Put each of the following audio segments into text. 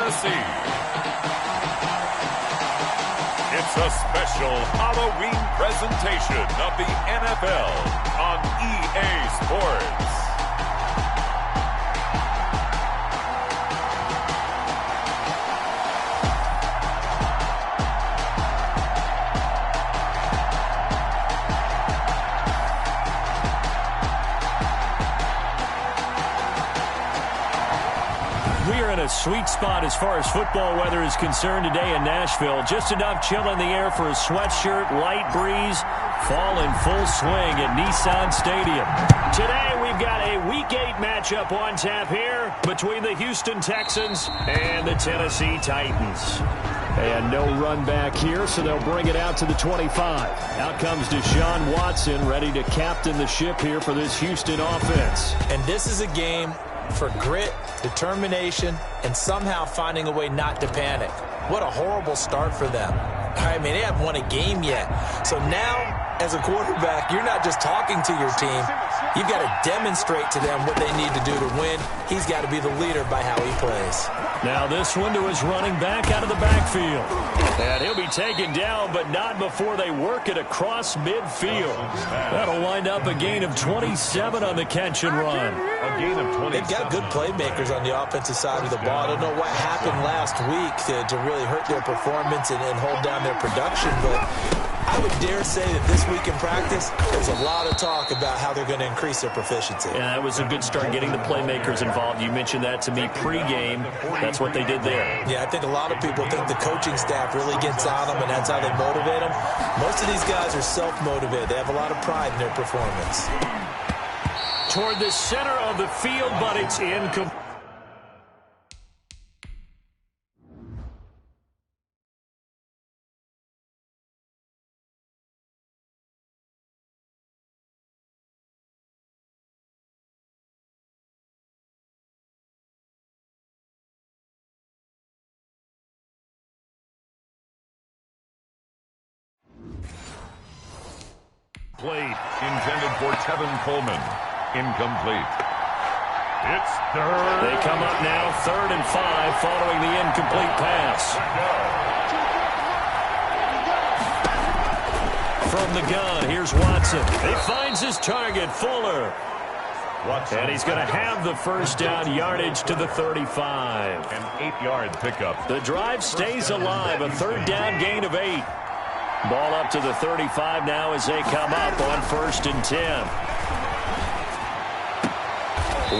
Tennessee. It's a special Halloween presentation of the NFL on EA Sports. A sweet spot as far as football weather is concerned today in Nashville. Just enough chill in the air for a sweatshirt, light breeze, fall in full swing at Nissan Stadium. Today we've got a Week 8 matchup on tap here between the Houston Texans and the Tennessee Titans. And no run back here, so they'll bring it out to the 25. Out comes Deshaun Watson, ready to captain the ship here for this Houston offense. And this is a game for grit, determination, and somehow finding a way not to panic. What a horrible start for them. I mean, they haven't won a game yet. So now, as a quarterback, you're not just talking to your team. You've got to demonstrate to them what they need to do to win. He's got to be the leader by how he plays. Now this one to his running back out of the backfield. And he'll be taken down, but not before they work it across midfield. That'll wind up a gain of 27 on the catch and run. A gain of 27. They've got good playmakers on the offensive side of the ball. I don't know what happened last week to really hurt their performance and hold down their production, but I would dare say that this week in practice, there's a lot of talk about how they're going to increase their proficiency. Yeah, that was a good start getting the playmakers involved. You mentioned that to me pregame. That's what they did there. Yeah, I think a lot of people think the coaching staff really gets on them, and that's how they motivate them. Most of these guys are self-motivated. They have a lot of pride in their performance. Toward the center of the field, but it's incomplete. Played, intended for Tevin Coleman. Incomplete. It's third. They come up now, 3rd and 5, following the incomplete pass. From the gun, here's Watson. He finds his target, Fuller. And he's going to have the first down, yardage to the 35. An 8-yard pickup. The drive stays alive, a 3rd down gain of 8. Ball up to the 35 now as they come up on 1st and 10.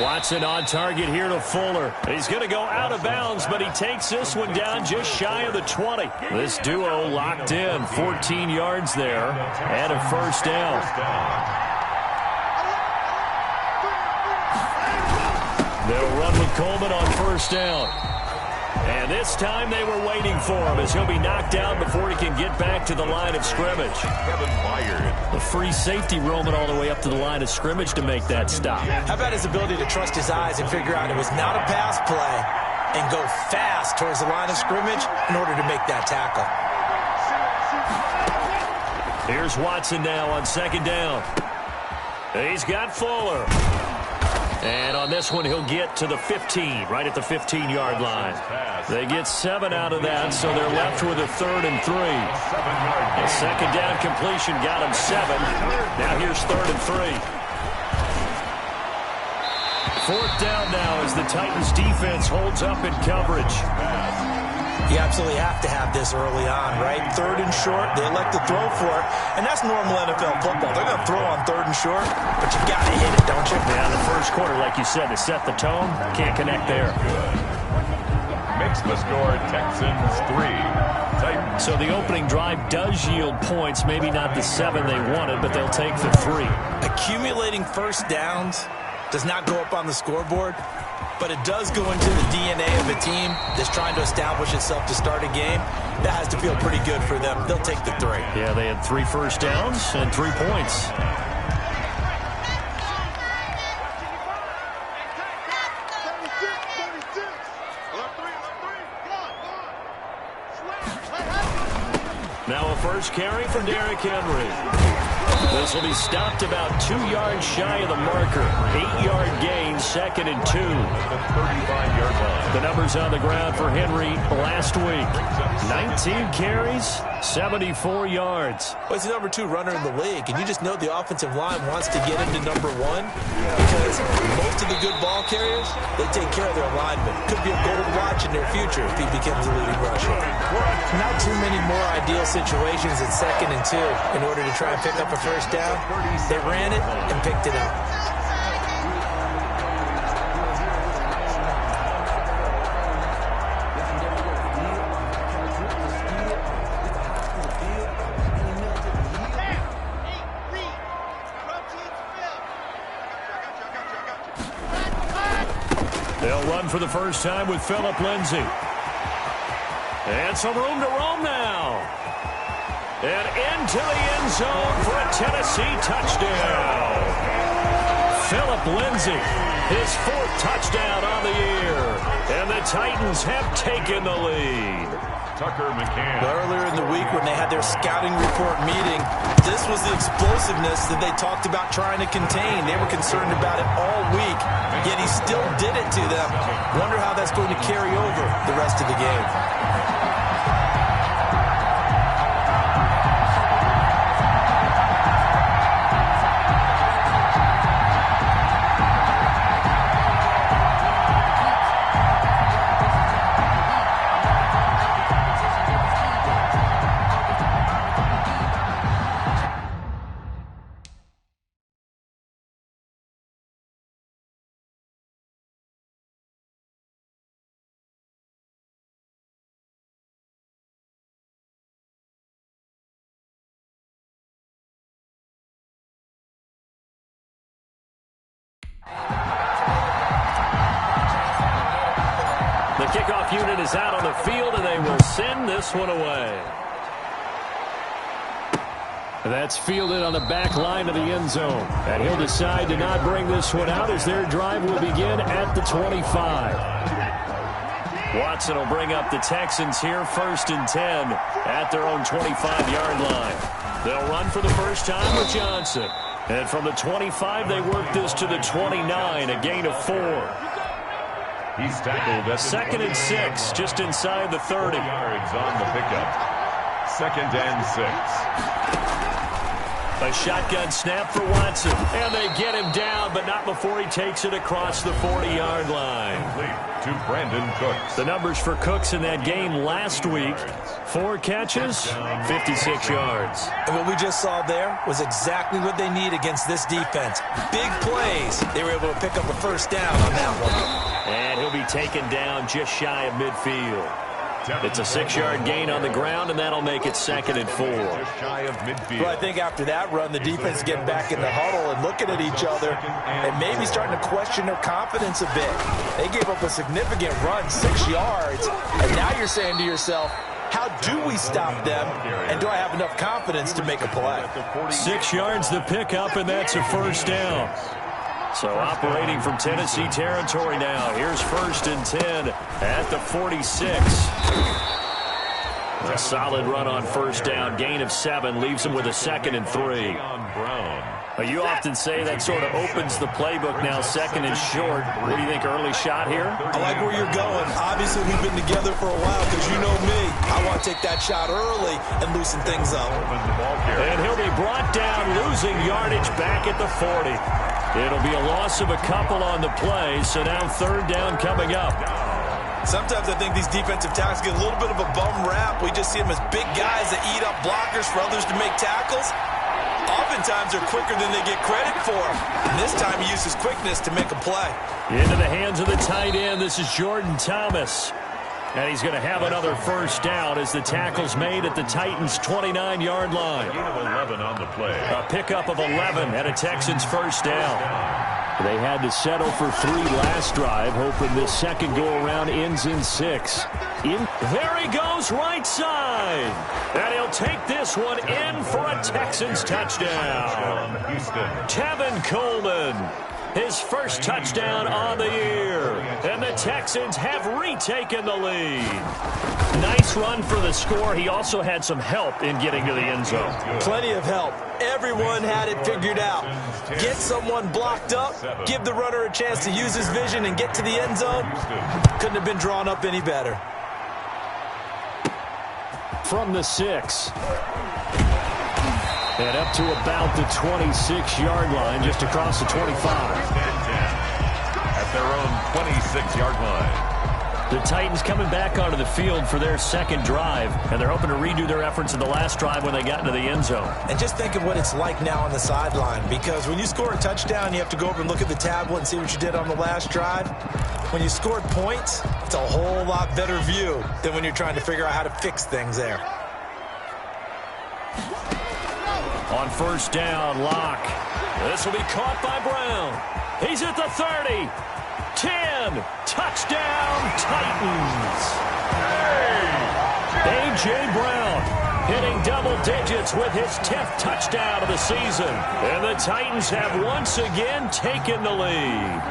Watson on target here to Fuller. He's going to go out of bounds, but he takes this one down just shy of the 20. This duo locked in, 14 yards there, and a 1st down. They'll run with Coleman on 1st down. And this time they were waiting for him as he'll be knocked down before he can get back to the line of scrimmage. Kevin Byard. The free safety roaming all the way up to the line of scrimmage to make that stop. How about his ability to trust his eyes and figure out it was not a pass play and go fast towards the line of scrimmage in order to make that tackle. Here's Watson now on 2nd down. He's got Fuller. And on this one, he'll get to the 15, right at the 15-yard line. They get 7 out of that, so they're left with a 3rd and 3. A 2nd down completion got him 7. Now here's 3rd and 3. 4th down now as the Titans defense holds up in coverage. You absolutely have to have this early on, right? 3rd and short, they elect to throw for it, and that's normal NFL football. They're going to throw on 3rd and short, but you got to hit it, don't you? Yeah, the first quarter, like you said, to set the tone, can't connect there. Makes the score Texans 3. Titans. So the opening drive does yield points, maybe not the 7 they wanted, but they'll take the 3. Accumulating 1st downs does not go up on the scoreboard, but it does go into the DNA of a team that's trying to establish itself to start a game. That has to feel pretty good for them. They'll take the 3. Yeah, they had 3 first downs and 3 points. Now a first carry for Derrick Henry. This will be stopped about 2 yards shy of the marker. 8-yard gain, 2nd and 2. 35-yard line. The numbers on the ground for Henry last week. 19 carries, 74 yards. Well, he's the number 2 runner in the league, and you just know the offensive line wants to get him to number 1 because most of the good ball carriers, they take care of their alignment. Could be a gold watch in their future if he becomes a leading rusher. Not too many more ideal situations at 2nd and 2 in order to try and pick up a first down. They ran it and picked it up. They'll run for the first time with Phillip Lindsay. And some room to roam now. And into the end zone for a Tennessee touchdown. Phillip Lindsay, his 4th touchdown on the year. And the Titans have taken the lead. Tucker McCann. Earlier in the week when they had their scouting report meeting, this was the explosiveness that they talked about trying to contain. They were concerned about it all week, yet he still did it to them. Wonder how that's going to carry over the rest of the game. The kickoff unit is out on the field, and they will send this one away. That's fielded on the back line of the end zone. And he'll decide to not bring this one out as their drive will begin at the 25. Watson will bring up the Texans here, 1st and 10 at their own 25-yard line. They'll run for the first time with Johnson. And from the 25, they work this to the 29, a gain of 4. He's tackled at 2nd and 6, just inside the 30. yards on the pickup. 2nd and 6. A shotgun snap for Watson. And they get him down, but not before he takes it across the 40-yard line. Complete to Brandon Cooks. The numbers for Cooks in that game last week: 4 catches, 56 yards. And what we just saw there was exactly what they need against this defense. Big plays. They were able to pick up a first down on that one. And he'll be taken down just shy of midfield. It's a 6-yard gain on the ground, and that'll make it 2nd and 4. Just shy of midfield. Well, I think after that run, the defense is getting back in the huddle and looking at each other and maybe starting to question their confidence a bit. They gave up a significant run, 6 yards, and now you're saying to yourself, how do we stop them, and do I have enough confidence to make a play? 6 yards the pickup, and that's a first down. So operating from Tennessee territory now. Here's 1st and 10 at the 46. A solid run on first down. Gain of 7 leaves him with a 2nd and 3. You often say that sort of opens the playbook now, 2nd and short. What do you think, early shot here? I like where you're going. Obviously, we've been together for a while because you know me. I want to take that shot early and loosen things up. And he'll be brought down, losing yardage back at the 40. It'll be a loss of a couple on the play, so now 3rd down coming up. Sometimes I think these defensive tackles get a little bit of a bum rap. We just see them as big guys that eat up blockers for others to make tackles. Oftentimes they're quicker than they get credit for. And this time he used his quickness to make a play. Into the hands of the tight end. This is Jordan Thomas. And he's going to have another first down as the tackle's made at the Titans' 29-yard line. Gain of 11 on the play. A pickup of 11 and a Texans first down. They had to settle for 3 last drive, hoping this second go-around ends in 6. There he goes, right side. And he'll take this one in for a Texans touchdown. Houston. Tevin Coleman. his first touchdown on the year. And the Texans have retaken the lead. Nice run for the score. He also had some help in getting to the end zone. Plenty of help. Everyone had it figured out. Get someone blocked up, give the runner a chance to use his vision and get to the end zone. Couldn't have been drawn up any better. From the 6. And up to about the 26-yard line, just across the 25. At their own 26-yard line. The Titans coming back onto the field for their second drive, and they're hoping to redo their efforts in the last drive when they got into the end zone. And just think of what it's like now on the sideline, because when you score a touchdown, you have to go over and look at the tablet and see what you did on the last drive. When you scored points, it's a whole lot better view than when you're trying to figure out how to fix things there. On first down, Locke. This will be caught by Brown. He's at the 30. 10. Touchdown, Titans. A.J. Brown hitting double digits with his 10th touchdown of the season. And the Titans have once again taken the lead.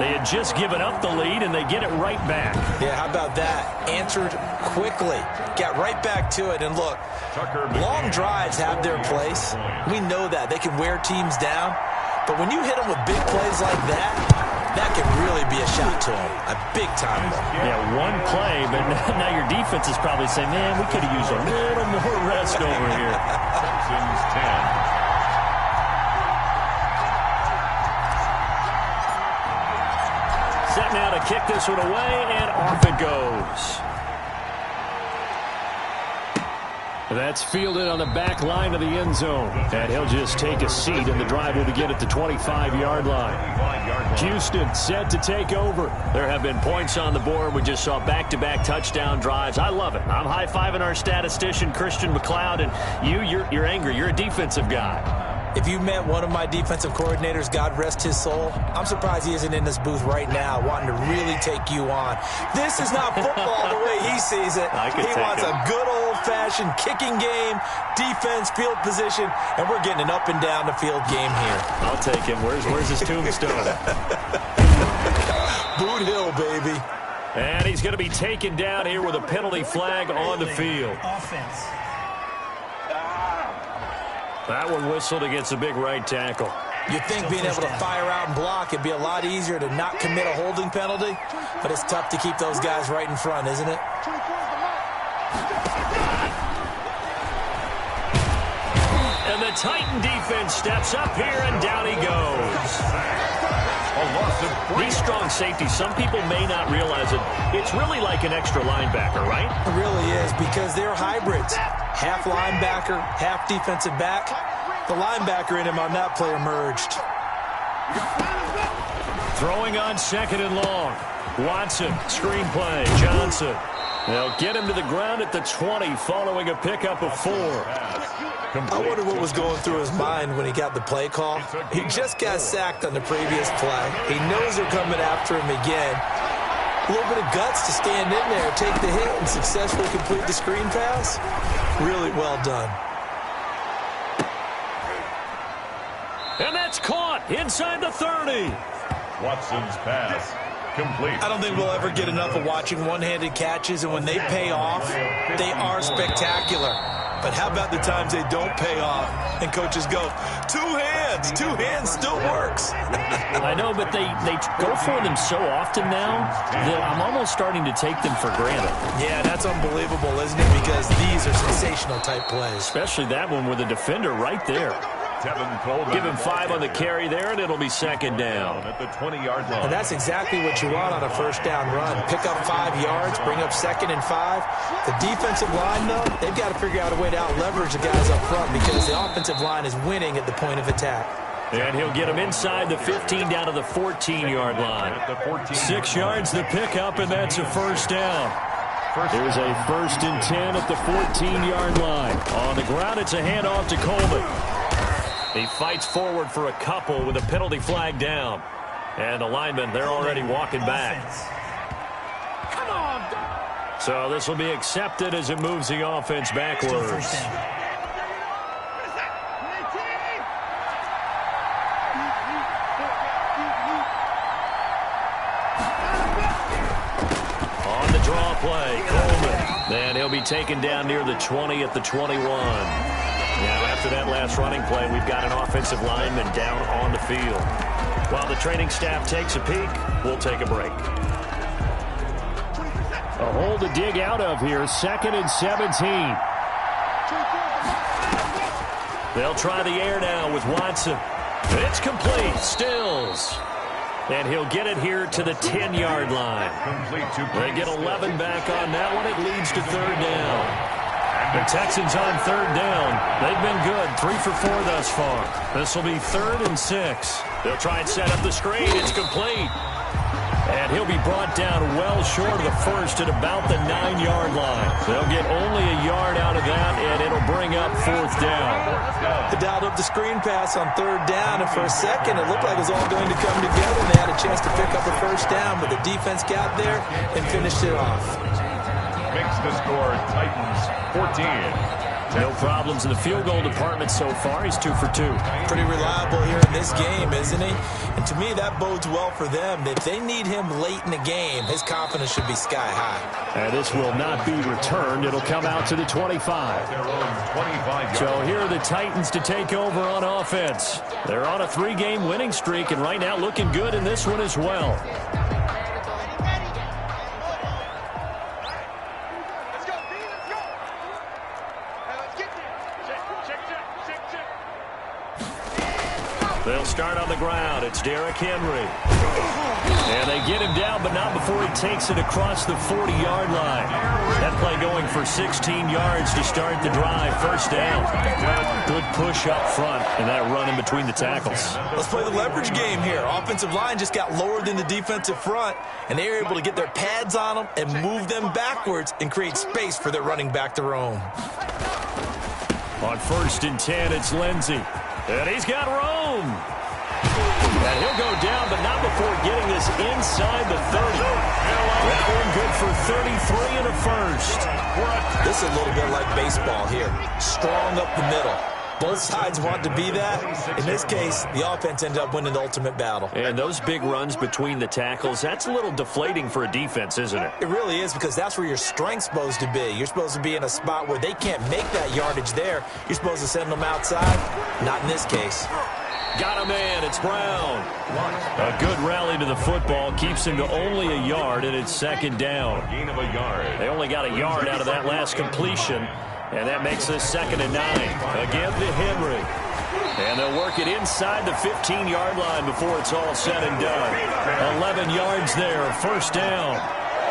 They had just given up the lead, and they get it right back. Yeah, how about that? Answered quickly. Got right back to it. And look, long drives have their place. We know that. They can wear teams down. But when you hit them with big plays like that, that can really be a shot to them. A big-time one. Yeah, one play, but now your defense is probably saying, man, we could have used a little more rest over here. Texans 10. Set now to kick this one away, and off it goes. That's fielded on the back line of the end zone. And he'll just take a seat, and the drive will begin at the 25-yard line. Houston set to take over. There have been points on the board. We just saw back-to-back touchdown drives. I love it. I'm high-fiving our statistician, Christian McLeod, and you're angry. You're a defensive guy. If you met one of my defensive coordinators, God rest his soul, I'm surprised he isn't in this booth right now wanting to really take you on. This is not football the way he sees it. He wants a good old-fashioned kicking game, defense, field position, and we're getting an up and down the field game here. I'll take him. Where's his tombstone? Boot Hill, baby. And he's going to be taken down here with a penalty flag on the field. Offense. That one whistled against a big right tackle. You'd think being able to fire out and block it'd be a lot easier to not commit a holding penalty, but it's tough to keep those guys right in front, isn't it? And the Titan defense steps up here, and down he goes. These strong safeties, some people may not realize it. It's really like an extra linebacker, right? It really is, because they're hybrids. Half linebacker, half defensive back. The linebacker in him on that play emerged. Throwing on second and long. Watson, screenplay, Johnson. They'll get him to the ground at the 20 following a pickup of 4. I wonder what was going through his mind when he got the play call. He just got sacked on the previous play. He knows they're coming after him again. A little bit of guts to stand in there, take the hit, and successfully complete the screen pass. Really well done. And that's caught inside the 30. Watson's pass complete. I don't think we'll ever get enough of watching one-handed catches, and when they pay off, they are spectacular. But how about the times they don't pay off and coaches go, two hands still works. I know, but they go for them so often now that I'm almost starting to take them for granted. Yeah, that's unbelievable, isn't it? Because these are sensational type plays. Especially that one with the defender right there. Give him 5 on the carry there, and it'll be second down. At the 20-yard line. And that's exactly what you want on a first down run. Pick up 5 yards, bring up second and 5. The defensive line, though, they've got to figure out a way to out-leverage the guys up front because the offensive line is winning at the point of attack. And he'll get him inside the 15 down to the 14-yard line. 6 yards the pickup, and that's a first down. Here's a 1st and 10 at the 14-yard line. On the ground, it's a handoff to Coleman. He fights forward for a couple with a penalty flag down. And the linemen, they're already walking back. Come on. So this will be accepted as it moves the offense backwards. play. Coleman. And he'll be taken down near the 20 at the 21. Now, after that last running play, we've got an offensive lineman down on the field. While the training staff takes a peek, we'll take a break. A hole to dig out of here, 2nd and 17. They'll try the air now with Watson. It's complete. Stills. And he'll get it here to the 10-yard line. They get 11 back on that one. It leads to 3rd down. The Texans on 3rd down. They've been good. 3 for 4 thus far. This will be 3rd and 6. They'll try and set up the screen. It's complete. And he'll be brought down well short of the first at about the 9-yard line. They'll get only a yard out of that, and it'll bring up 4th down. They dialed up the screen pass on 3rd down, and for a second it looked like it was all going to come together, and they had a chance to pick up a 1st down, but the defense got there and finished it off. Makes the score Titans 14. No problems in the field goal department so far. He's 2 for 2. Pretty reliable here in this game, isn't he? And to me, that bodes well for them. If they need him late in the game, his confidence should be sky high. And this will not be returned. It'll come out to the 25. So here are the Titans to take over on offense. They're on a 3-game winning streak, and right now looking good in this one as well. They'll start on the ground. It's Derrick Henry. And they get him down, but not before he takes it across the 40-yard line. That play going for 16 yards to start the drive. 1st down. Good push up front, and that run in between the tackles. Let's play the leverage game here. Offensive line just got lower than the defensive front, and they were able to get their pads on them and move them backwards and create space for their running back to roam. On 1st and 10, it's Lindsey. And he's got room. And he'll go down, but not before getting this inside the 30. That one good for 33 and a 1st. This is a little bit like baseball here. Strong up the middle. Both sides want to be that. In this case, the offense ended up winning the ultimate battle. And those big runs between the tackles, that's a little deflating for a defense, isn't it? It really is, because that's where your strength's supposed to be. You're supposed to be in a spot where they can't make that yardage there. You're supposed to send them outside. Not in this case. Got a man. It's Brown. A good rally to the football keeps him to only a yard, and it's 2nd down. Gain of a yard. They only got a yard out of that last completion. And that makes this 2nd and 9. Again to Henry. And they'll work it inside the 15-yard line before it's all said and done. 11 yards there, 1st down.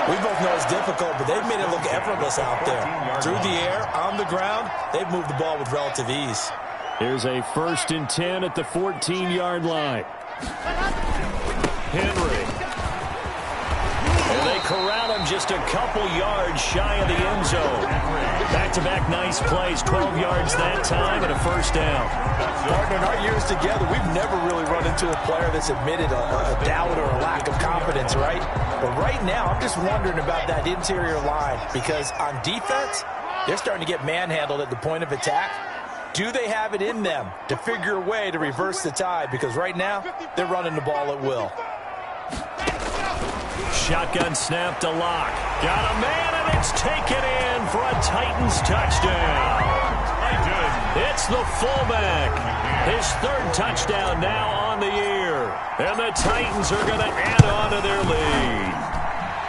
We both know it's difficult, but they've made it look effortless out there. Through the air, on the ground, they've moved the ball with relative ease. Here's a 1st and 10 at the 14-yard line. Henry. And they corral him just a couple yards shy of the end zone. Back-to-back nice plays, 12 yards that time and a 1st down. Partner, in our years together, we've never really run into a player that's admitted a doubt or a lack of confidence, right? But right now, I'm just wondering about that interior line, because on defense, they're starting to get manhandled at the point of attack. Do they have it in them to figure a way to reverse the tide? Because right now, they're running the ball at will. Shotgun snap to Locke. Got a man, and it's taken in for a Titans touchdown. It's the fullback. His 3rd touchdown now on the year. And the Titans are going to add on to their lead.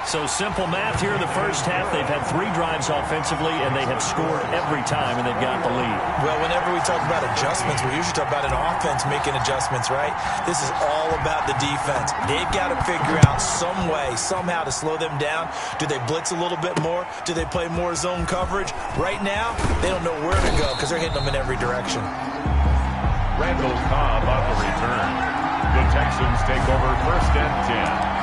So simple math here in the first half. They've had 3 drives offensively, and they have scored every time, and they've got the lead. Well, whenever we talk about adjustments, we usually talk about an offense making adjustments, right? This is all about the defense. They've got to figure out some way, somehow to slow them down. Do they blitz a little bit more? Do they play more zone coverage? Right now, they don't know where to go because they're hitting them in every direction. Randall Cobb on the return. The Texans take over 1st and 10.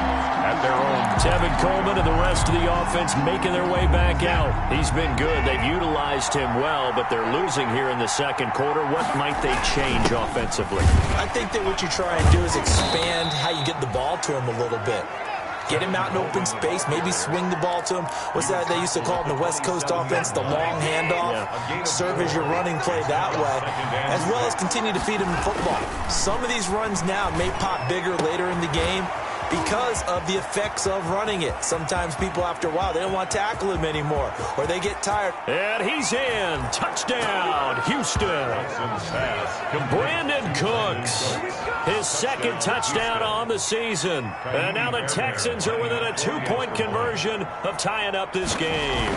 At their own. Tevin Coleman and the rest of the offense making their way back out. He's been good. They've utilized him well, but they're losing here in the 2nd quarter. What might they change offensively? I think that what you try and do is expand how you get the ball to him a little bit. Get him out in open space, maybe swing the ball to him. What's that they used to call it in the West Coast offense, the long handoff? Yeah. Serve as your running play that way, as well as continue to feed him the football. Some of these runs now may pop bigger later in the game because of the effects of running it. Sometimes people, after a while, they don't want to tackle him anymore, or they get tired. And he's in. Touchdown, Houston. Brandon Cooks, his second touchdown on the season. And now the Texans are within a 2-point conversion of tying up this game.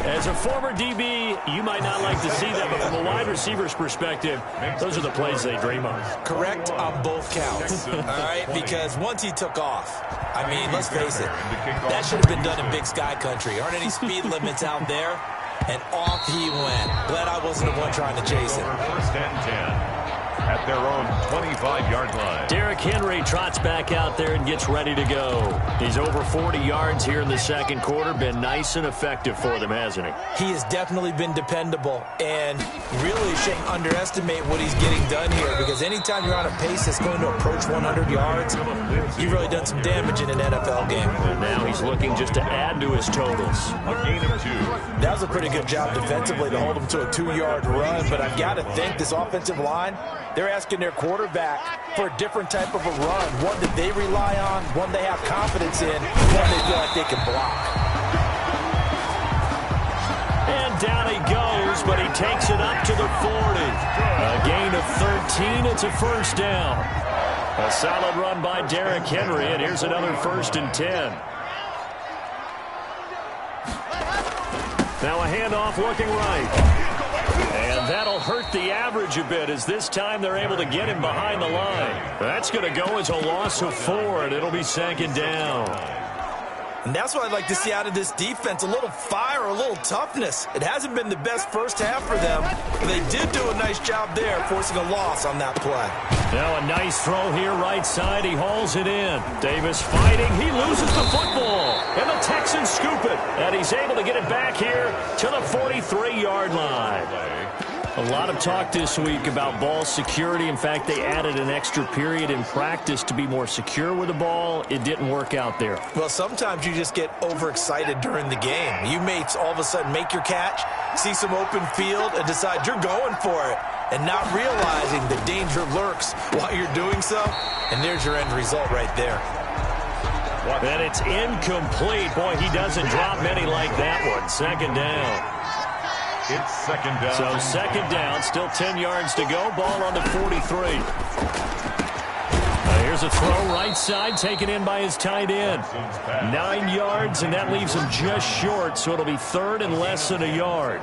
As a former DB, you might not like to see that, but from a wide receiver's perspective, those are the plays they dream of. Correct on both counts, all right? Because once he took off, I mean, let's face it, that should have been done in Big Sky Country. Aren't any speed limits out there? And off he went. Glad I wasn't the one trying to chase him. First and 10 at their own 25-yard line. Derrick Henry trots back out there and gets ready to go. He's over 40 yards here in the second quarter. Been nice and effective for them, hasn't he? He has definitely been dependable, and really shouldn't underestimate what he's getting done here, because anytime you're on a pace that's going to approach 100 yards, you've really done some damage in an NFL game. And now he's looking just to add to his totals. A gain of 2. That was a pretty good job defensively to hold him to a 2-yard run, but I've got to think this offensive line, they're asking their quarterback for a different type of a run, one that they rely on, one they have confidence in, one they feel like they can block. And down he goes, but he takes it up to the 40. A gain of 13. It's a first down. A solid run by Derrick Henry, and here's another first and 10. Now a handoff looking right. And that'll hurt the average a bit, as this time they're able to get him behind the line. That's going to go as a loss of 4, and it'll be second down. And that's what I'd like to see out of this defense, a little fire, a little toughness. It hasn't been the best first half for them, but they did do a nice job there, forcing a loss on that play. Now a nice throw here right side. He hauls it in. Davis fighting. He loses the football. And the Texans scoop it. And he's able to get it back here to the 43-yard line. A lot of talk this week about ball security. In fact, they added an extra period in practice to be more secure with the ball. It didn't work out there. Well, sometimes you just get overexcited during the game. You may all of a sudden make your catch, see some open field, and decide you're going for it, and not realizing the danger lurks while you're doing so. And there's your end result right there. And it's incomplete. Boy, he doesn't drop many like that one. Second down. It's second down. So second down, still 10 yards to go. Ball on the 43. Here's a throw right side, taken in by his tight end. 9 yards, and that leaves him just short, so it'll be third and less than a yard.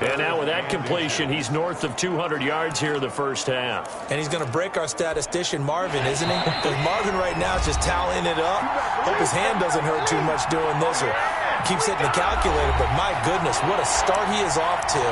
And now with that completion, he's north of 200 yards here in the first half. And he's going to break our statistician, Marvin, isn't he? Because Marvin right now is just tallying it up. Hope his hand doesn't hurt too much doing this, or keeps hitting the calculator, but my goodness, what a start he is off to.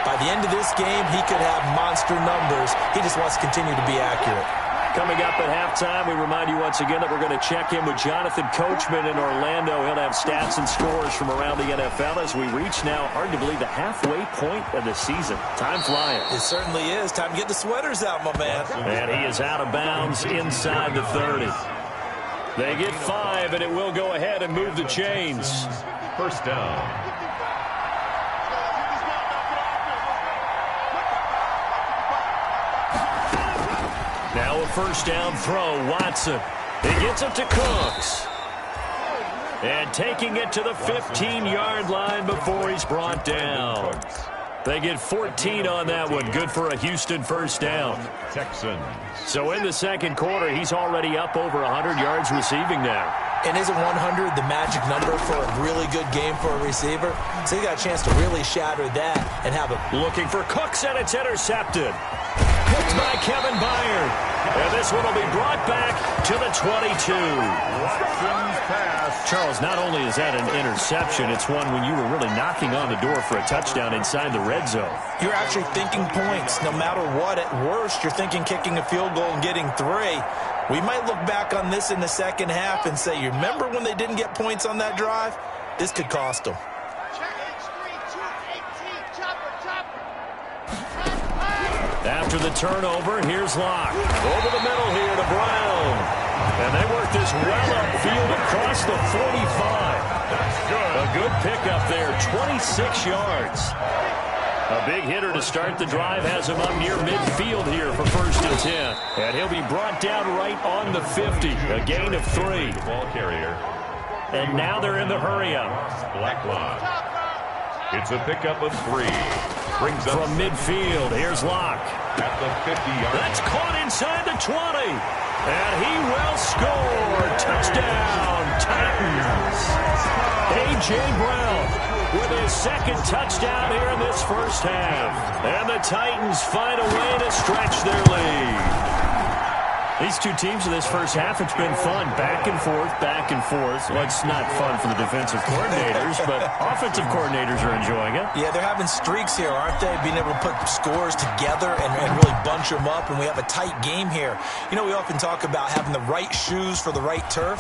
By the end of this game, he could have monster numbers. He just wants to continue to be accurate. Coming up at halftime, we remind you once again that we're going to check in with Jonathan Coachman in Orlando. He'll have stats and scores from around the NFL as we reach now, hard to believe, the halfway point of the season. Time flying. It certainly is. Time to get the sweaters out, my man. And he is out of bounds inside the 30. They get 5, and it will go ahead and move the chains. First down. Now a first down throw. Watson. He gets it to Cooks. And taking it to the 15-yard line before he's brought down. They get 14 on that one. Good for a Houston first down. Texans. So in the second quarter, he's already up over 100 yards receiving now. And isn't 100 the magic number for a really good game for a receiver? So you got a chance to really shatter that and have a... Looking for Cooks, and it's intercepted. Picked by Kevin Byard. And this one will be brought back to the 22. Watson's pass. Charles, not only is that an interception, it's one when you were really knocking on the door for a touchdown inside the red zone. You're actually thinking points. No matter what, at worst, you're thinking kicking a field goal and getting 3. We might look back on this in the second half and say, you remember when they didn't get points on that drive? This could cost them. After the turnover, here's Locke. Over the middle here to Brown. And they work this well upfield across the 45. That's good. A good pickup there, 26 yards. A big hitter to start the drive has him up near midfield here for 1st and 10. And he'll be brought down right on the 50. A gain of 3. Ball carrier. And now they're in the hurry-up. Blacklock. It's a pickup of 3. Brings up from midfield. Here's Locke. At the 50-yard. That's caught inside the 20. And he will score. Touchdown, Titans. A.J. Brown with his 2nd touchdown here in this first half. And the Titans find a way to stretch their lead. These two teams in this first half, it's been fun. Back and forth, back and forth. Well, it's not fun for the defensive coordinators, but offensive coordinators are enjoying it. Yeah, they're having streaks here, aren't they? Being able to put scores together and really bunch them up, and we have a tight game here. You know, we often talk about having the right shoes for the right turf.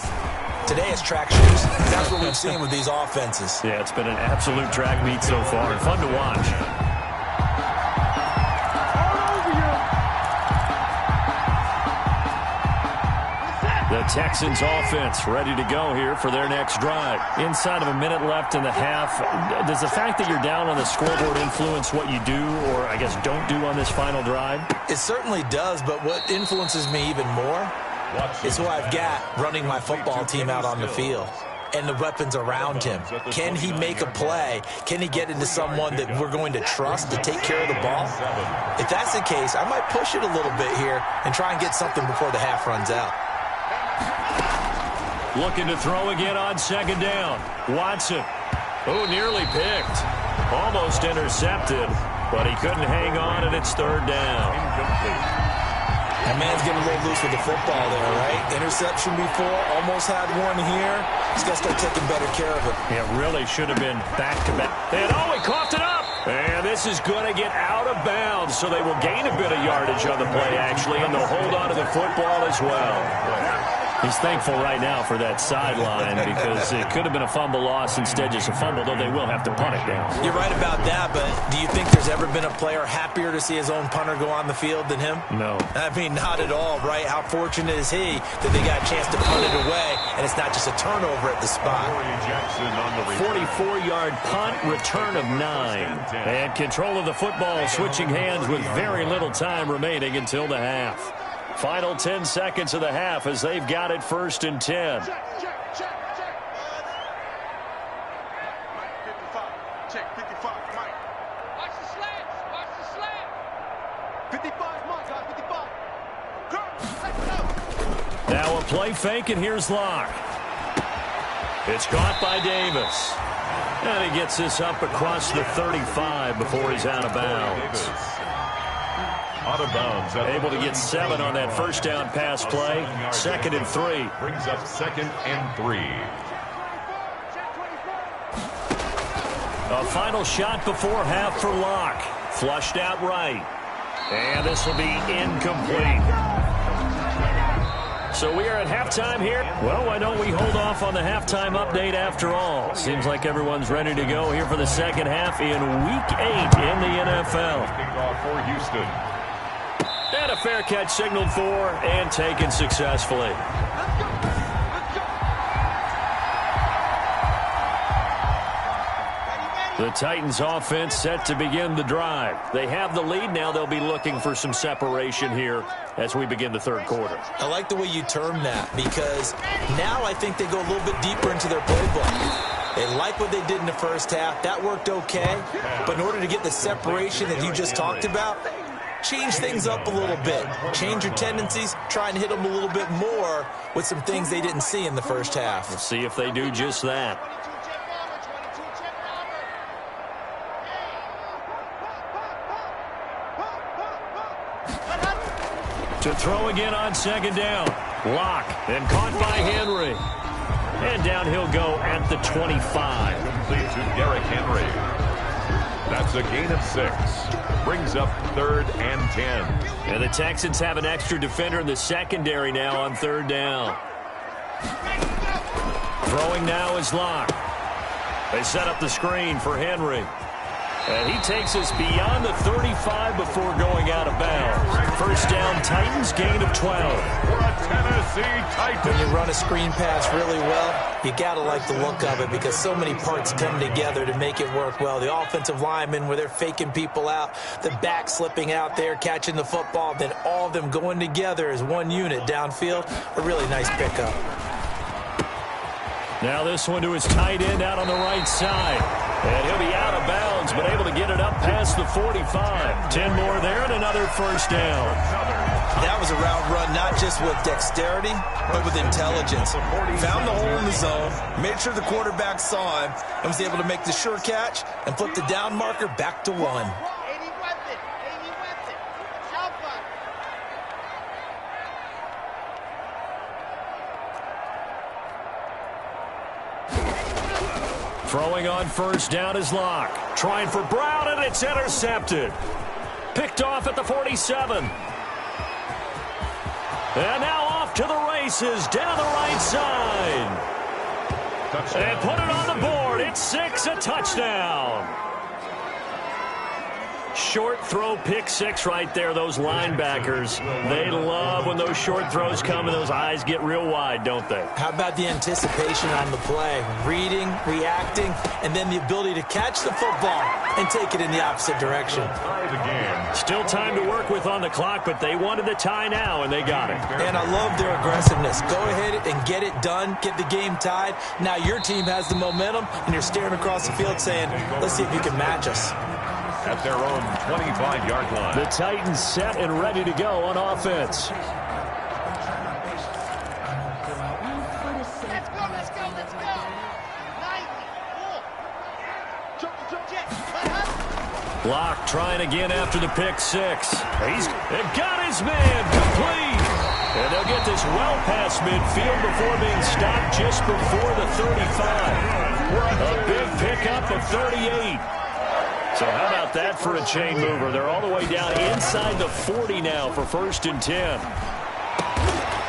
Today it's track shoes. That's what we've seen with these offenses. Yeah, it's been an absolute track meet so far, and fun to watch. The Texans offense ready to go here for their next drive. Inside of a minute left in the half, does the fact that you're down on the scoreboard influence what you do, or I guess don't do on this final drive? It certainly does, but what influences me even more is who I've got running my football team out on the field and the weapons around him. Can he make a play? Can he get into someone that we're going to trust to take care of the ball? If that's the case, I might push it a little bit here and try and get something before the half runs out. Looking to throw again on 2nd down. Watson. Oh, nearly picked. Almost intercepted, but he couldn't hang on, and it's 3rd down. Incomplete. That man's getting a little loose with the football there, right? Interception before, almost had one here. He's got to start taking better care of it. Yeah, really should have been back-to-back. And he coughed it up. And this is going to get out of bounds, so they will gain a bit of yardage on the play, actually, and they'll hold on to the football as well. He's thankful right now for that sideline because it could have been a fumble loss, instead just a fumble, though they will have to punt it down. You're right about that, but do you think there's ever been a player happier to see his own punter go on the field than him? No. I mean, not at all, right? How fortunate is he that they got a chance to punt it away, and it's not just a turnover at the spot. 44-yard punt, return of 9. And control of the football switching hands with very little time remaining until the half. Final 10 seconds of the half as they've got it 1st and 10. Check, 55, Mike. Watch the slant. 55, Mike, guys, 55. Let's go. Now a play fake, and here's Locke. It's caught by Davis. And he gets this up across the 35 before he's out of bounds. Out of bounds. Able to get 7 on that first down pass play. 2nd and 3. Brings up 2nd and 3. A final shot before half for Locke. Flushed out right. And this will be incomplete. So we are at halftime here. Well, why don't we hold off on the halftime update after all? Seems like everyone's ready to go here for the second half in Week 8 in the NFL. Kickoff for Houston. And a fair catch signaled for and taken successfully. The Titans offense set to begin the drive. They have the lead now. They'll be looking for some separation here as we begin the 3rd quarter. I like the way you term that because now I think they go a little bit deeper into their playbook. They like what they did in the first half. That worked okay. But in order to get the separation that you just talked about, change things up a little bit. Change your tendencies. Try and hit them a little bit more with some things they didn't see in the first half. We'll see if they do just that. To throw again on 2nd down. Locke and caught by Henry. And down he'll go at the 25. Complete to Derrick Henry. That's a gain of 6. Brings up 3rd and 10. And the Texans have an extra defender in the secondary now on 3rd down. Throwing now is Locke. They set up the screen for Henry. And he takes us beyond the 35 before going out of bounds. First down, Titans, gain of 12. For a Tennessee Titans. When you run a screen pass really well, you got to like the look of it because so many parts come together to make it work well. The offensive linemen, where they're faking people out, the back slipping out there, catching the football, then all of them going together as one unit downfield. A really nice pickup. Now this one to his tight end out on the right side. And he'll be out of bounds, but able to get it up past the 45. 10 more there and another first down. That was a route run not just with dexterity, but with intelligence. Found the hole in the zone, made sure the quarterback saw him, and was able to make the sure catch and flip the down marker back to 1. Throwing on first down is Locke. Trying for Brown, and it's intercepted. Picked off at the 47. And now off to the races down the right side. Touchdown. And put it on the board. It's 6, a touchdown. Short throw, pick 6 right there. Those linebackers, they love when those short throws come and those eyes get real wide, don't they? How about the anticipation on the play? Reading, reacting, and then the ability to catch the football and take it in the opposite direction. Still time to work with on the clock, but they wanted the tie now, and they got it. And I love their aggressiveness. Go ahead and get it done, get the game tied. Now your team has the momentum, and you're staring across the field saying, let's see if you can match us. At their own 25-yard line. The Titans set and ready to go on offense. Let's go. 94. Locke trying again after the pick 6. He's got his man complete. And they'll get this well past midfield before being stopped just before the 35. A big pickup of 38. So how about that for a chain mover? They're all the way down inside the 40 now for 1st and 10.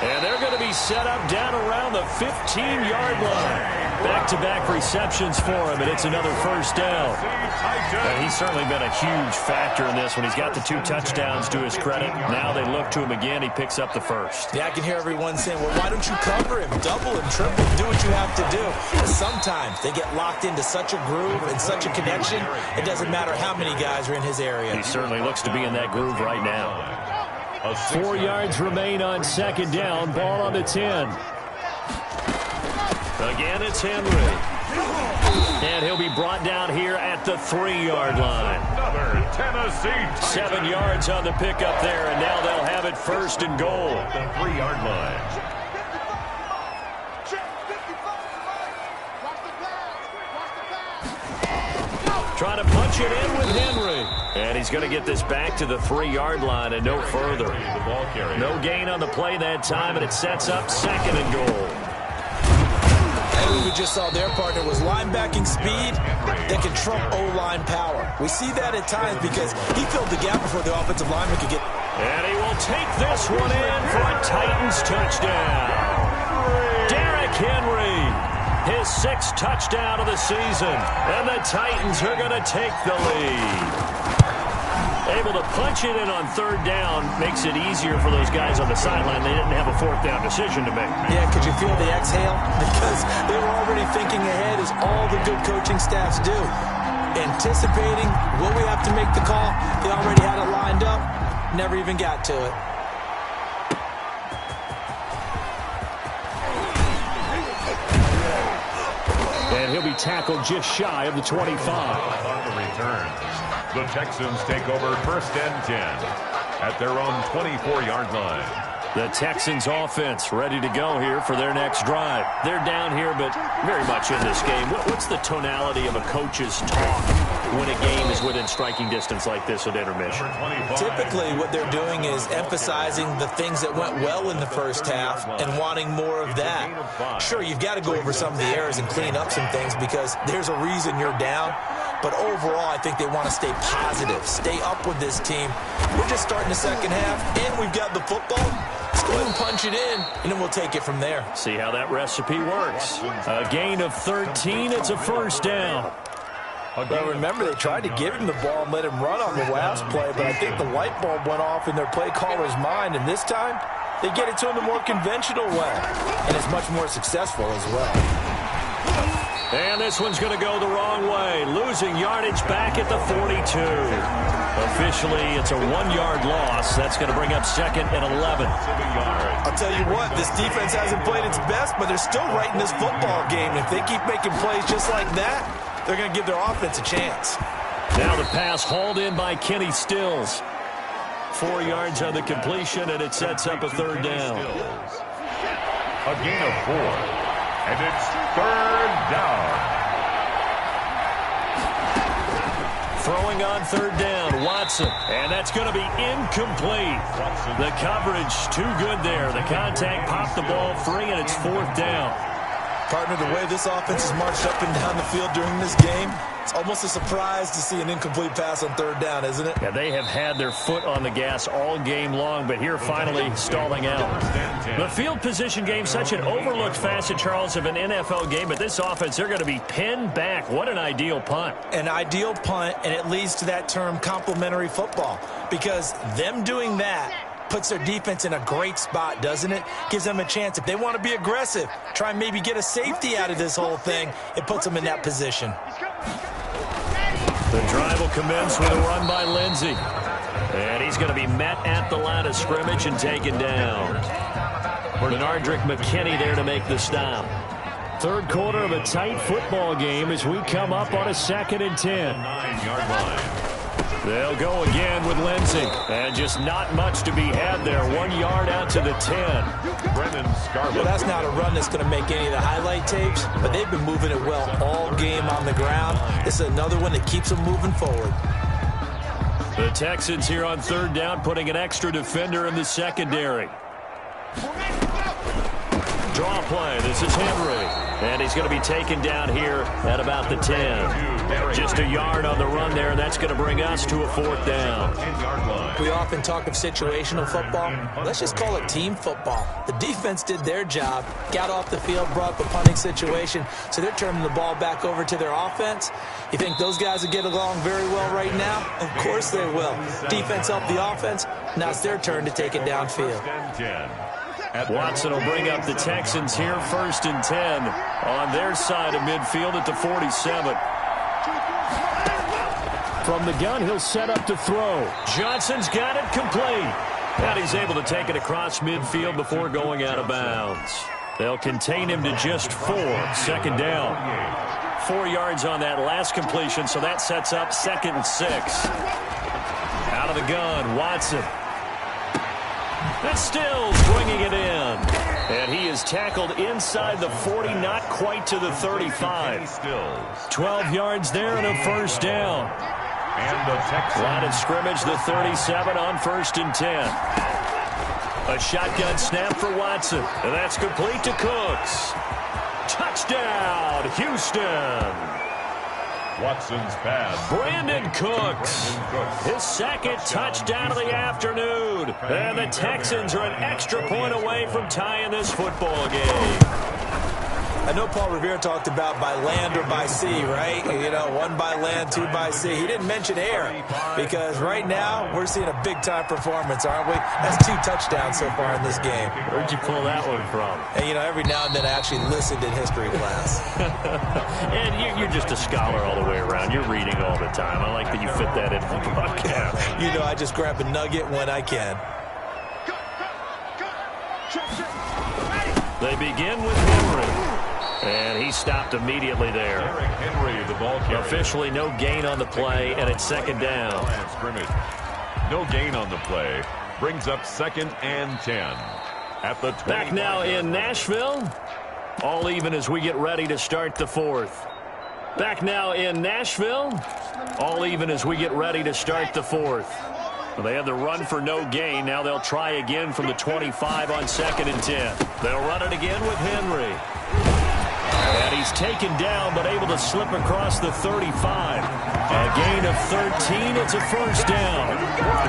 And they're going to be set up down around the 15-yard line. Back-to-back receptions for him, and it's another first down. And he's certainly been a huge factor in this one. He's got the 2 touchdowns to his credit. Now they look to him again. He picks up the first. Yeah, I can hear everyone saying, well, why don't you cover him? Double him, triple him, do what you have to do. But sometimes they get locked into such a groove and such a connection, it doesn't matter how many guys are in his area. He certainly looks to be in that groove right now. 4 yards remain on 2nd down. Ball on the 10. Again, it's Henry. And he'll be brought down here at the 3-yard line. Another Tennessee. 7 yards on the pickup there, and now they'll have it 1st and goal. The 3-yard line. Trying to punch it in with Henry. And he's going to get this back to the 3-yard line and no further. No gain on the play that time, and it sets up 2nd and goal. And we just saw their partner was linebacking speed that can trump O-line power. We see that at times because he filled the gap before the offensive lineman could get. And he will take this one in for a Titans touchdown. Derrick Henry, his 6th touchdown of the season. And the Titans are going to take the lead. Able to punch it in on 3rd down makes it easier for those guys on the sideline. They didn't have a 4th down decision to make. Yeah, could you feel the exhale? Because they were already thinking ahead, as all the good coaching staffs do. Anticipating, will we have to make the call? They already had it lined up. Never even got to it. And he'll be tackled just shy of the 25. On the return, the Texans take over 1st and 10 at their own 24-yard line. The Texans offense ready to go here for their next drive. They're down here, but very much in this game. What's the tonality of a coach's talk when a game is within striking distance like this at intermission? Typically, what they're doing is emphasizing the things that went well in the first half and wanting more of that. Sure, you've got to go over some of the errors and clean up some things because there's a reason you're down. But overall, I think they want to stay positive, stay up with this team. We're just starting the second half, and we've got the football. Let's go ahead and punch it in, and then we'll take it from there. See how that recipe works. A gain of 13. It's a first down. But remember, they tried to give him the ball and let him run on the last play, but I think the light bulb went off in their play caller's mind, and this time they get it to him the more conventional way, and it's much more successful as well. And this one's going to go the wrong way, losing yardage back at the 42. Officially, it's a 1-yard loss. That's going to bring up 2nd and 11. I'll tell you what, this defense hasn't played its best, but they're still right in this football game. If they keep making plays just like that, they're going to give their offense a chance. Now the pass hauled in by Kenny Stills. 4 yards on the completion, and it sets up a 3rd down. A gain of 4. And it's 3rd down. Throwing on 3rd down, Watson. And that's going to be incomplete. The coverage too good there. The contact popped the ball free, and it's 4th down. Partner, the way this offense has marched up and down the field during this game, it's almost a surprise to see an incomplete pass on 3rd down, isn't it? Yeah, they have had their foot on the gas all game long, but here finally stalling out. The field position game, such an overlooked facet, Charles, of an NFL game, but this offense, they're going to be pinned back. What an ideal punt. An ideal punt, and it leads to that term complementary football, because them doing that puts their defense in a great spot, doesn't it? Gives them a chance. If they want to be aggressive, try and maybe get a safety out of this whole thing, it puts them in that position. The drive will commence with a run by Lindsey. And he's going to be met at the line of scrimmage and taken down. Bernardrick McKinney there to make the stop. 3rd quarter of a tight football game as we come up on a 2nd and 10. 9-yard line. They'll go again with Lindsey. And just not much to be had there. 1 yard out to the 10. Brennan Scarlett. Well, that's not a run that's going to make any of the highlight tapes, but they've been moving it well all game on the ground. This is another one that keeps them moving forward. The Texans here on 3rd down, putting an extra defender in the secondary. Draw play. This is Henry. And he's going to be taken down here at about the 10. Just a yard on the run there, and that's going to bring us to a 4th down. We often talk of situational football. Let's just call it team football. The defense did their job, got off the field, brought up a punting situation, so they're turning the ball back over to their offense. You think those guys will get along very well right now? Of course they will. Defense helped the offense. Now it's their turn to take it downfield. Watson will bring up the Texans here, 1st and 10 on their side of midfield at the 47. From the gun, he'll set up to throw. Johnson's got it complete. And he's able to take it across midfield before going out of bounds. They'll contain him to just 4. 2nd down. 4 yards on that last completion, so that sets up 2nd and 6. Out of the gun, Watson. That's Stills bringing it in. And he is tackled inside the 40, not quite to the 35. 12 yards there and a 1st down. And the Texans. Line of scrimmage, the 37 on 1st and 10. A shotgun snap for Watson. And that's complete to Cooks. Touchdown, Houston. Watson's pass. Brandon Cooks. His 2nd touchdown of the afternoon. And the Texans are an extra point away from tying this football game. I know Paul Revere talked about by land or by sea, right? You know, 1 by land, 2 by sea. He didn't mention air because right now we're seeing a big-time performance, aren't we? That's 2 touchdowns so far in this game. Where'd you pull that one from? And, you know, every now and then I actually listened in history class. And you're just a scholar all the way around. You're reading all the time. I like that you fit that into the podcast. You know, I just grab a nugget when I can. They begin with Henry. And he stopped immediately there. Henry, the ball carrier. Officially no gain on the play, and it's 2nd down. No gain on the play. Brings up 2nd and 10. At the 20. Back now in Nashville. All even as we get ready to start the 4th. Back now in Nashville. All even as we get ready to start the 4th. Well, they had the run for no gain. Now they'll try again from the 25 on 2nd and 10. They'll run it again with Henry. And he's taken down, but able to slip across the 35. A gain of 13. It's a 1st down.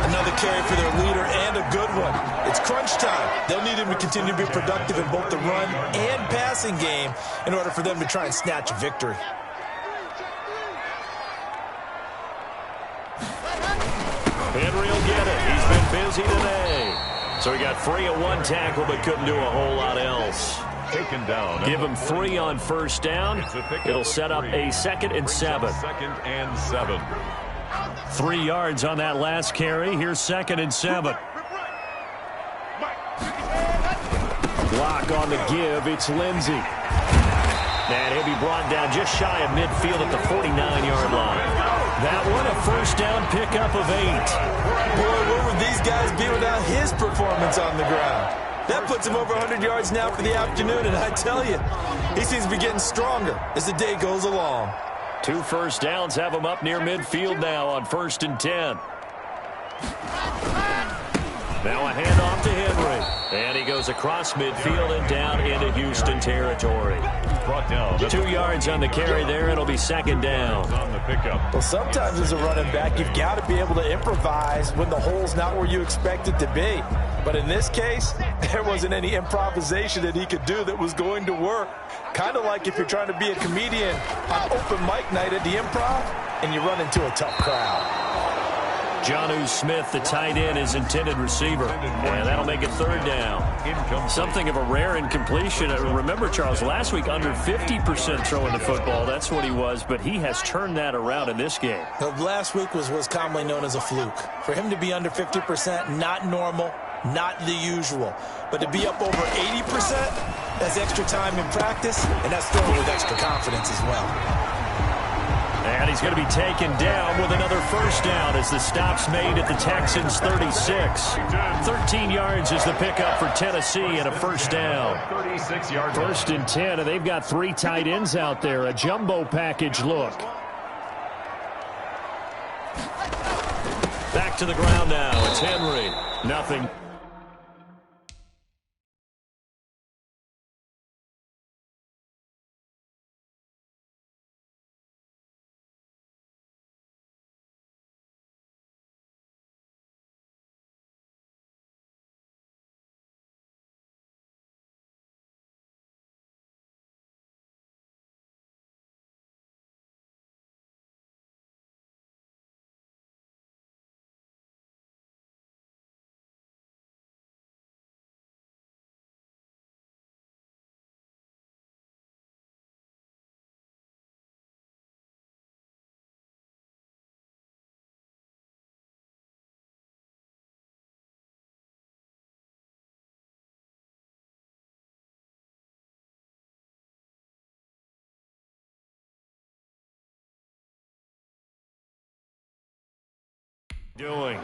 Another carry for their leader and a good one. It's crunch time. They'll need him to continue to be productive in both the run and passing game in order for them to try and snatch a victory. Henry will get it. He's been busy today. So he got free of one tackle but couldn't do a whole lot else. Taken down. Give him 3 on first down. It'll set up a 2nd and 7. 2nd and 7. 3 yards on that last carry. Here's 2nd and 7. Block on the give. It's Lindsey. And he'll be brought down just shy of midfield at the 49-yard line. That one a first down pickup of 8. Boy, where would these guys be without his performance on the ground? That puts him over 100 yards now for the afternoon, and I tell you, he seems to be getting stronger as the day goes along. 2 first downs have him up near midfield now on 1st and 10. Now a handoff to Henry. And he goes across midfield and down into Houston territory. Brought down. 2 yards on the carry there. It'll be 2nd down. On the pickup. Well, sometimes as a running back, you've got to be able to improvise when the hole's not where you expect it to be. But in this case, there wasn't any improvisation that he could do that was going to work. Kind of like if you're trying to be a comedian on open mic night at the Improv and you run into a tough crowd. Jonnu Smith, the tight end, is intended receiver. And that'll make it 3rd down. Something of a rare incompletion. Remember, Charles, last week under 50% throwing the football. That's what he was, but he has turned that around in this game. Last week was commonly known as a fluke. For him to be under 50%, not normal, not the usual. But to be up over 80%, that's extra time in practice, and that's throwing with extra confidence as well. And he's going to be taken down with another first down as the stop's made at the Texans' 36. 13 yards is the pickup for Tennessee and a first down. 36 yards. 1st and 10, and they've got 3 tight ends out there. A jumbo package look. Back to the ground now. It's Henry. Nothing.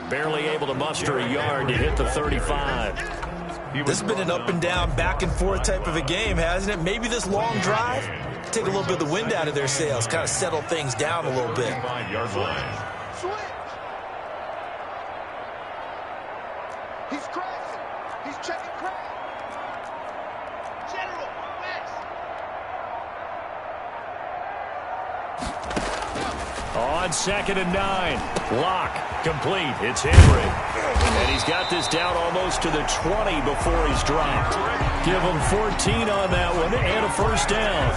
Barely able to muster a yard to hit the 35. This has been an up and down, back and forth type of a game, hasn't it? Maybe this long drive, take a little bit of the wind out of their sails, kind of settle things down a little bit. 5-yard line. He's crashing. He's checking crash. General, Max. On 2nd and 9. Lock. Complete. It's Henry. And he's got this down almost to the 20 before he's dropped. Give him 14 on that one and a first down.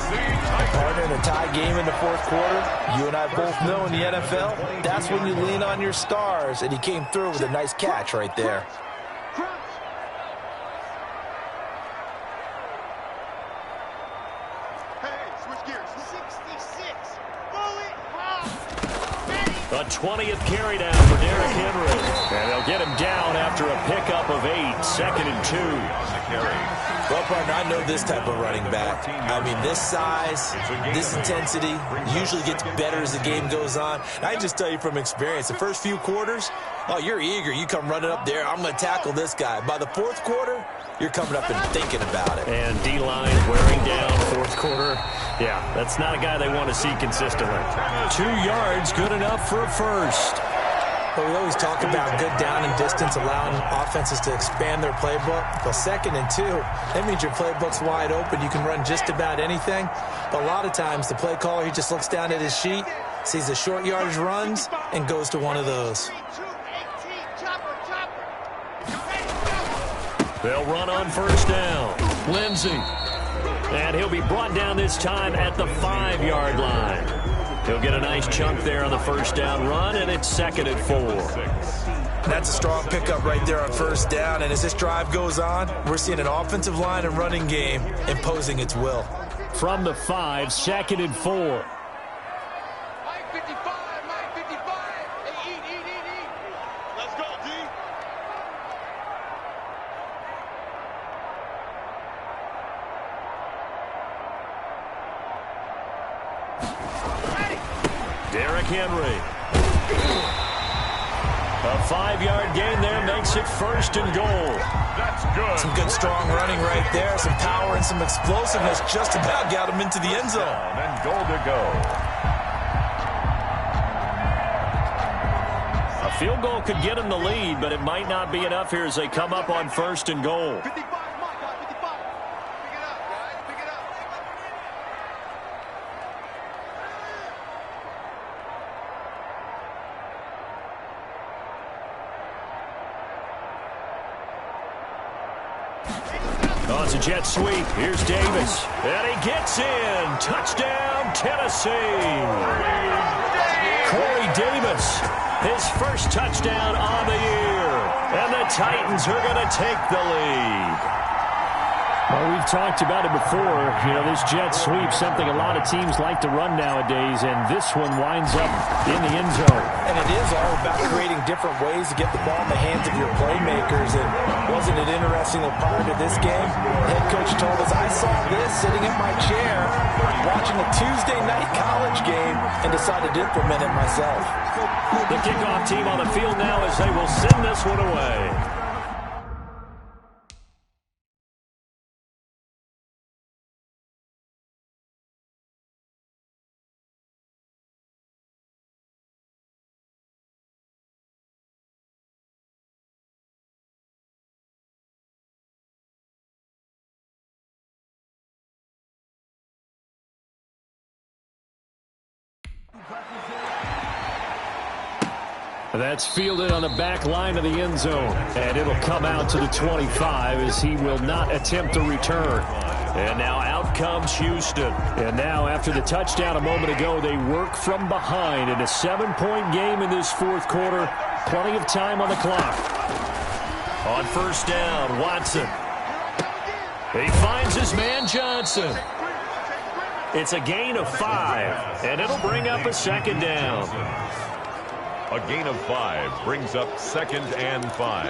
Partner, in a tie game in the 4th quarter, you and I both know in the NFL, that's when you lean on your stars, and he came through with a nice catch right there. A 20th carry down for Derrick Henry. And they'll get him down after a pickup of 8. 2nd and 2. Well, partner, I know this type of running back. I mean, this size, this intensity usually gets better as the game goes on. I can just tell you from experience, the first few quarters, oh, you're eager. You come running up there, I'm going to tackle this guy. By the 4th quarter, you're coming up and thinking about it. And D-line wearing down 4th quarter. Yeah, that's not a guy they want to see consistently. 2 yards, good enough for a first. Well, we always talk about good down and distance, allowing offenses to expand their playbook. Well, 2nd and 2, that means your playbook's wide open. You can run just about anything. But a lot of times, the play caller, he just looks down at his sheet, sees the short yardage runs, and goes to one of those. They'll run on first down. Lindsey. And he'll be brought down this time at the 5-yard line. He'll get a nice chunk there on the first down run, and it's 2nd and 4. That's a strong pickup right there on first down, and as this drive goes on, we're seeing an offensive line and running game imposing its will. From the 5, 2nd and 4. Mike 55, Mike 55. Hey, eat. Let's go, D. Derrick Henry. A 5-yard gain there makes it 1st and goal. That's good. Some good strong running right there, some power and some explosiveness just about got him into the end zone. And goal to go. A field goal could get him the lead, but it might not be enough here as they come up on 1st and goal. 55, Mike, 55. Pick it up, guys. Pick it up. Oh, it's a jet sweep. Here's Davis. And he gets in. Touchdown, Tennessee. Corey Davis, his first touchdown on the year. And the Titans are going to take the lead. Well, we've talked about it before. You know, this jet sweep, something a lot of teams like to run nowadays, and this one winds up in the end zone. And it is all about creating different ways to get the ball in the hands of your playmakers. And wasn't it interesting that prior to this game, head coach told us, I saw this sitting in my chair watching a Tuesday night college game and decided to implement it myself. The kickoff team on the field now as they will send this one away. That's fielded on the back line of the end zone. And it'll come out to the 25 as he will not attempt to return. And now out comes Houston. And now after the touchdown a moment ago, they work from behind in a 7-point game in this 4th quarter. Plenty of time on the clock. On first down, Watson. He finds his man Johnson. It's a gain of 5, and it'll bring up a 2nd down. A gain of 5 brings up 2nd and 5.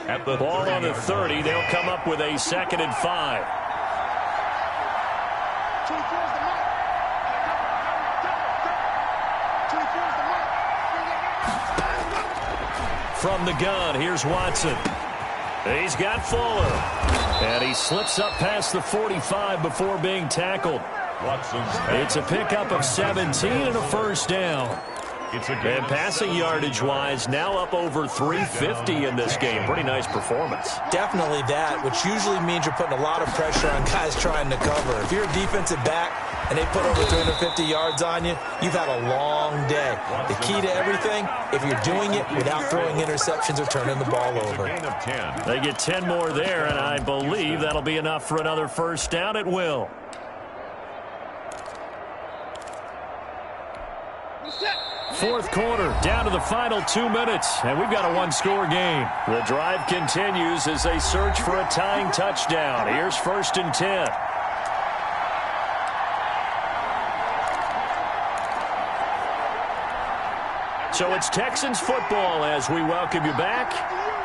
At the ball on the 30, they'll come up with a 2nd and 5. From the gun, here's Watson. He's got Fuller. And he slips up past the 45 before being tackled. It's a pickup of 17 and a first down. And passing yardage-wise, now up over 350 in this game. Pretty nice performance. Definitely that, which usually means you're putting a lot of pressure on guys trying to cover. If you're a defensive back and they put over 350 yards on you, you've had a long day. The key to everything, if you're doing it without throwing interceptions or turning the ball over. They get 10 more there, and I believe that'll be enough for another first down at will. Fourth quarter, down to the final 2 minutes, and we've got a one-score game. The drive continues as they search for a tying touchdown. Here's 1st and 10. So it's Texans football as we welcome you back.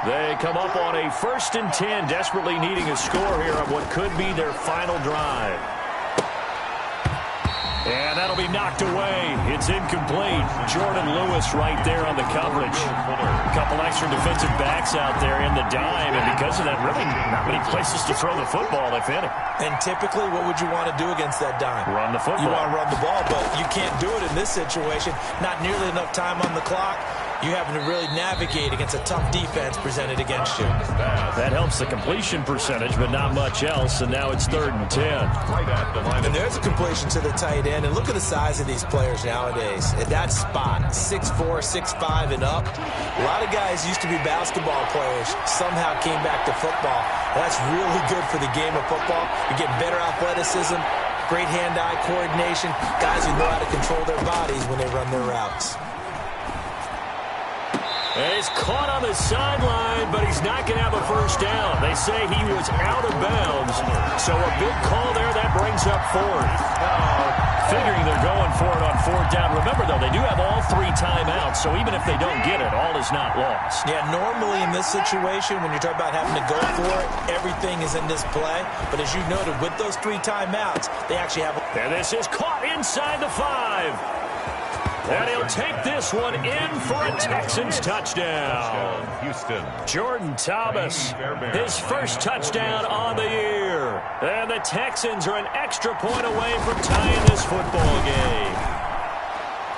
They come up on a 1st and 10, desperately needing a score here on what could be their final drive. And that'll be knocked away. It's incomplete. Jordan Lewis right there on the coverage. A couple extra defensive backs out there in the dime, and because of that, really not many places to throw the football, if any. And typically, what would you want to do against that dime? Run the football. You want to run the ball, but you can't do it in this situation. Not nearly enough time on the clock. You having to really navigate against a tough defense presented against you. That helps the completion percentage, but not much else, and now it's 3rd and 10. And there's a completion to the tight end, and look at the size of these players nowadays. At that spot, 6'4", 6'5", and up. A lot of guys used to be basketball players, somehow came back to football. That's really good for the game of football. You're getting better athleticism, great hand-eye coordination, guys who know how to control their bodies when they run their routes. He's caught on the sideline, but he's not going to have a first down. They say he was out of bounds, so a big call there. That brings up fourth. Figuring they're going for it on fourth down. Remember, though, they do have all 3 timeouts, so even if they don't get it, all is not lost. Yeah, normally in this situation, when you're talking about having to go for it, everything is in this play. But as you noted, with those 3 timeouts, they actually have... And this is caught inside the 5. And he'll take this one in for a Texans touchdown. Houston. Jordan Thomas, his first touchdown on the year. And the Texans are an extra point away from tying this football game.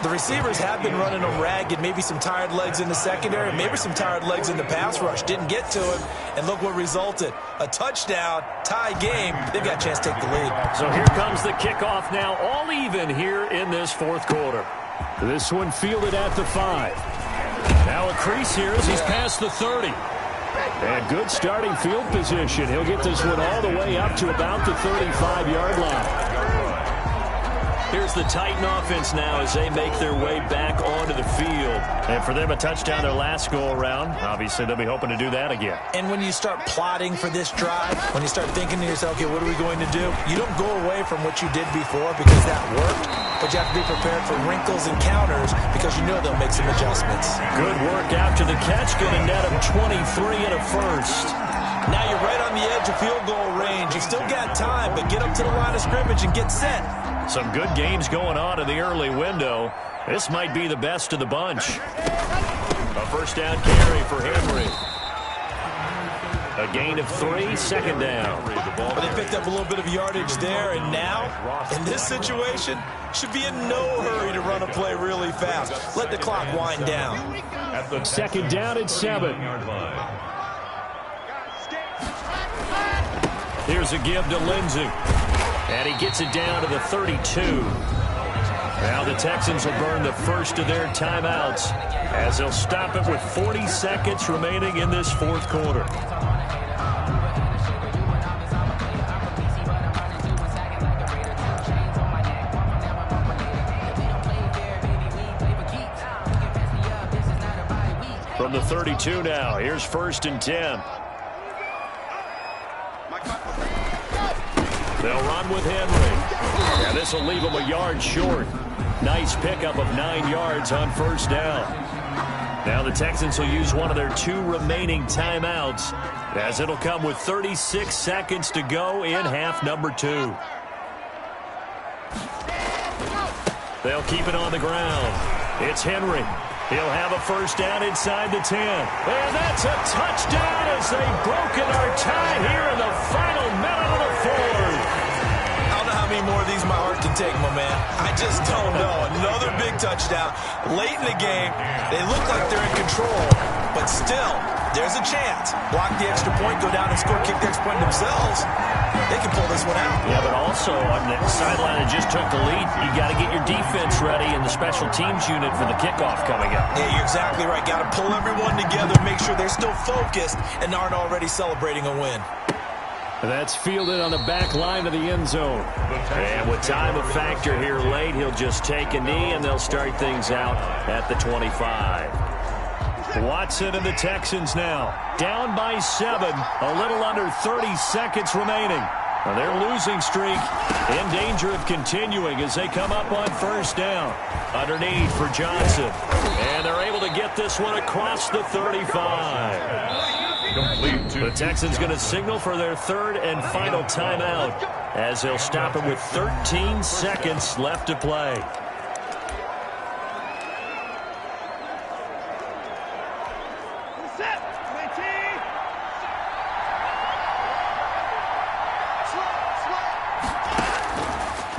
The receivers have been running them ragged, maybe some tired legs in the secondary, maybe some tired legs in the pass rush. Didn't get to him, and look what resulted. A touchdown, tie game. They've got a chance to take the lead. So here comes the kickoff now, all even here in this fourth quarter. This one fielded at the 5. Now a crease here as he's past the 30. And good starting field position. He'll get this one all the way up to about the 35-yard line. Here's the Titan offense now as they make their way back onto the field. And for them, a touchdown their last go-around. Obviously, they'll be hoping to do that again. And when you start plotting for this drive, when you start thinking to yourself, okay, what are we going to do? You don't go away from what you did before because that worked, but you have to be prepared for wrinkles and counters because you know they'll make some adjustments. Good work after the catch. Going to net him 23 and a first. Now you're right on the edge of field goal range. You still got time, but get up to the line of scrimmage and get set. Some good games going on in the early window. This might be the best of the bunch. A first down carry for Henry. A gain of 3, second down. But they picked up a little bit of yardage there, and now, in this situation, should be in no hurry to run a play really fast. Let the clock wind down. At the second down and 7. Here's a give to Lindsey. And he gets it down to the 32. Now the Texans will burn the first of their timeouts as they'll stop it with 40 seconds remaining in this fourth quarter. From the 32 now, here's 1st and 10. They'll run with Henry. And this will leave him a yard short. Nice pickup of 9 yards on first down. Now the Texans will use one of their 2 remaining timeouts as it'll come with 36 seconds to go in half number 2. They'll keep it on the ground. It's Henry. He'll have a first down inside the 10. And that's a touchdown as they've broken our tie here in the final minute of the fourth. I don't know how many more of these my heart can take, my man. I just don't know. Another big touchdown. Late in the game, they look like they're in control, but still, there's a chance. Block the extra point, go down and score, kick the extra point themselves. They can pull this one out. Yeah, but also on the sideline that just took the lead, you got to get your defense ready and the special teams unit for the kickoff coming up. Yeah, you're exactly right. Got to pull everyone together, make sure they're still focused and aren't already celebrating a win. That's fielded on the back line of the end zone. And with time a factor here late, he'll just take a knee and they'll start things out at the 25. Watson and the Texans now down by 7, a little under 30 seconds remaining. Now their losing streak in danger of continuing as they come up on first down. Underneath for Johnson. And they're able to get this one across the 35. The Texans going to signal for their 3rd and final timeout as they'll stop it with 13 seconds left to play.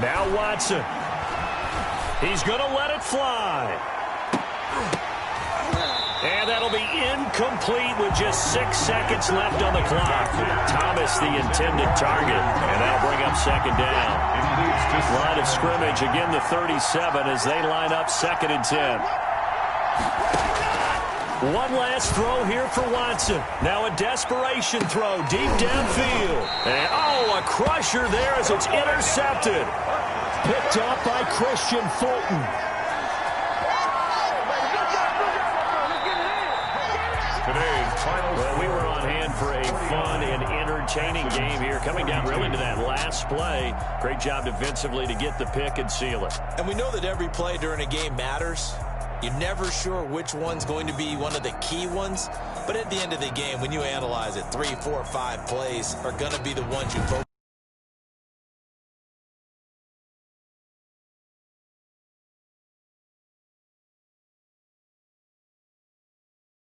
Now Watson. He's going to let it fly. And that'll be incomplete with just 6 seconds left on the clock. Thomas, the intended target. And that'll bring up second down. Line of scrimmage, again the 37 as they line up 2nd and 10. One last throw here for Watson. Now a desperation throw deep downfield. And, oh, a crusher there as it's intercepted. Picked up by Christian Fulton. Today's final. Well, we were on hand for a fun and entertaining game here. Coming down really to that last play. Great job defensively to get the pick and seal it. And we know that every play during a game matters. You're never sure which one's going to be one of the key ones. But at the end of the game, when you analyze it, 3, 4, 5 plays are going to be the ones you focus on.